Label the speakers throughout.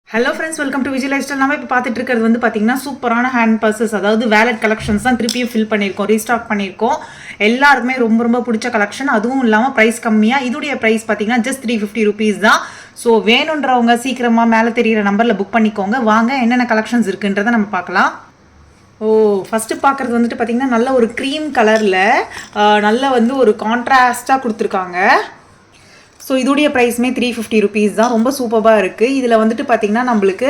Speaker 1: Hello friends, welcome to Vijay life style. நம்ம இப்போ பார்த்துட்டு இருக்கிறது வந்து பார்த்தீங்கன்னா சூப்பரான ஹேண்ட் பர்சஸ், அதாவது வேலட் கலெக்ஷன்ஸ் தான் திருப்பியும் ஃபில் பண்ணியிருக்கோம், ரீஸ்டாக் பண்ணியிருக்கோம். எல்லாருக்குமே ரொம்ப ரொம்ப பிடிச்ச கலெக்ஷன், அதுவும் இல்லாமல் ப்ரைஸ் கம்மியாக. இதோடைய ப்ரைஸ் பார்த்தீங்கன்னா ஜஸ்ட் 350 ருபீஸ் தான். ஸோ வேணுன்றவங்க சீக்கிரமாக மேலே தெரியிற நம்பரில் புக் பண்ணிக்கோங்க. வாங்க என்னென்ன கலெக்ஷன்ஸ் இருக்குன்றதை நம்ம பார்க்கலாம். ஃபஸ்ட்டு பார்க்குறது வந்துட்டு பார்த்தீங்கன்னா நல்ல ஒரு க்ரீம் கலரில் நல்ல வந்து ஒரு கான்ட்ராஸ்டாக கொடுத்துருக்காங்க. ஸோ இதோடைய ப்ரைஸுமே 350 ருபீஸ் தான். ரொம்ப சூப்பராக இருக்குது. இதில் வந்துட்டு பார்த்திங்கன்னா நம்மளுக்கு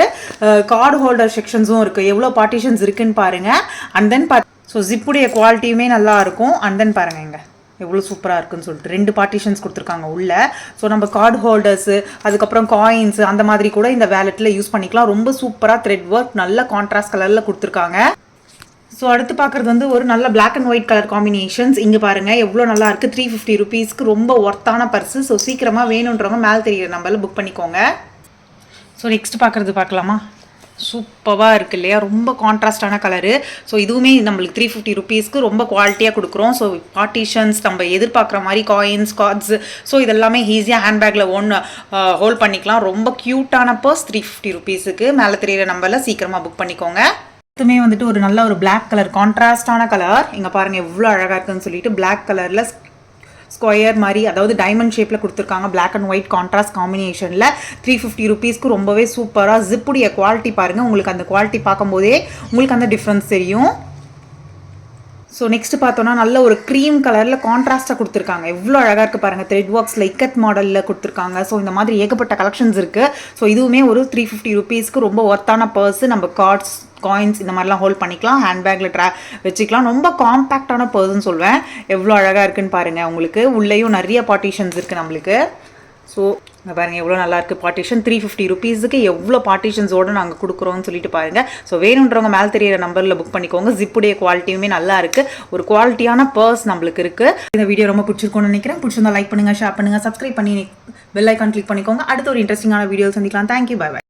Speaker 1: கார்டு ஹோல்டர் செக்ஷன்ஸும் இருக்குது. எவ்வளோ பார்ட்டிஷன்ஸ் இருக்குதுன்னு பாருங்கள். அண்ட் தென் ஸோ ஜிப்புடைய குவாலிட்டியுமே நல்லாயிருக்கும். அண்ட் தென் பாருங்கள் இங்கே எவ்வளோ சூப்பராக இருக்குன்னு சொல்லிட்டு 2 பார்ட்டிஷன்ஸ் கொடுத்துருக்காங்க உள்ளே. ஸோ நம்ம கார்டு ஹோல்டர்ஸு, அதுக்கப்புறம் காயின்ஸு அந்த மாதிரி கூட இந்த வேலெட்டில் யூஸ் பண்ணிக்கலாம். ரொம்ப சூப்பராக த்ரெட் ஒர்க் நல்ல கான்ட்ராஸ்ட் கலரில் கொடுத்துருக்காங்க. ஸோ அடுத்து பார்க்குறது வந்து ஒரு நல்ல black and white colour combinations. இங்கே பாருங்கள் எவ்வளோ நல்லா இருக்குது. 350 ருபீஸ்க்கு ரொம்ப ஒர்த்தான பர்ஸு. ஸோ சீக்கிரமாக வேணுன்றவங்க மேலே தெரியிற நம்பரில் புக் பண்ணிக்கோங்க. ஸோ நெக்ஸ்ட் பார்க்குறது பார்க்கலாமா? சூப்பராக இருக்குது இல்லையா? ரொம்ப கான்ட்ராஸ்டான கலரு. ஸோ இதுவுமே நம்மளுக்கு 350 ருபீஸ்க்கு ரொம்ப குவாலிட்டியாக கொடுக்குறோம். ஸோ பார்ட்டிஷன்ஸ் நம்ம எதிர்பார்க்குற மாதிரி காயின்ஸ், கார்ட்ஸ், ஸோ இதெல்லாமே ஈஸியாக ஹேண்ட்பேக்கில் ஹோல்ட் பண்ணிக்கலாம். ரொம்ப க்யூட்டான பர்ஸ் 350 ருபீஸுக்கு மேலே தெரியிற நம்பரில் சீக்கிரமாக புக் பண்ணிக்கோங்க. இதுமே வந்துட்டு ஒரு நல்ல ஒரு பிளாக் கலர் கான்ட்ராஸ்டான கலர். இங்கே பாருங்கள் எவ்வளோ அழகாக இருக்குன்னு சொல்லிட்டு பிளாக் கலரில் ஸ்கொயர் மாதிரி, அதாவது டைமண்ட் ஷேப்பில் கொடுத்துருக்காங்க. பிளாக் அண்ட் ஒயிட் கான்ட்ராஸ்ட் காம்பினேஷனில் 350 ருபீஸ்க்கு ரொம்பவே சூப்பராக. ஜிப்புடைய குவாலிட்டி பாருங்கள். உங்களுக்கு அந்த குவாலிட்டி பார்க்கும்போதே உங்களுக்கு அந்த டிஃப்ரென்ஸ் தெரியும். ஸோ நெக்ஸ்ட் பார்த்தோன்னா நல்ல ஒரு க்ரீம் கலரில் கான்ட்ராஸ்ட்டாக கொடுத்துருக்காங்க. எவ்வளோ அழகாக இருக்குது பாருங்கள். த்ரெட் ஒர்க்ஸில் இக்கட் மாடலில் கொடுத்துருக்காங்க. ஸோ இந்த மாதிரி ஏகப்பட்ட கலெக்ஷன்ஸ் இருக்குது. ஸோ இதுவுமே ஒரு 350 ருபீஸ்க்கு ரொம்ப ஒர்த்தான பர்ஸு. நம்ம கார்ட்ஸ், காயின்ஸ் இந்த மாதிரிலாம் ஹோல்ட் பண்ணிக்கலாம். ஹேண்ட்பேக்கில் வச்சுக்கலாம். ரொம்ப காம்பேக்டான பர்ஸ்ன்னு சொல்வேன். எவ்வளோ அழகாக இருக்குன்னு பாருங்கள். உங்களுக்கு உள்ளேயும் நிறைய பார்ட்டிஷன்ஸ் இருக்குது நம்மளுக்கு. ஸோ இங்கே பாருங்கள் எவ்வளோ நல்லாயிருக்கு பார்ட்டிஷன். 350 ருபீஸுக்கு எவ்வளோ பார்ட்டிஷன்ஸோடு நாங்கள் கொடுக்குறோன்னு சொல்லிட்டு பாருங்கள். ஸோ வேணுன்றவங்க மேலே தெரியிற நம்பரில் புக் பண்ணிக்கோங்க. ஜிப்புடைய குவாலிட்டியுமே நல்லா இருக்குது. ஒரு குவாலிட்டியான பர்ஸ் நம்மளுக்கு இருக்குது. இந்த வீடியோ ரொம்ப பிடிச்சிருக்கும்னு நினைக்கிறேன். பிடிச்சிருந்தா லைக் பண்ணுங்கள், ஷேர் பண்ணுங்கள், சப்ஸ்கிரைப் பண்ணி பெல் ஐக்கான் கிளிக் பண்ணிக்கோங்க. அடுத்த ஒரு இன்ட்ரெஸ்டிங்கான வீடியோ சந்திக்கலாம். Thank you, bye by.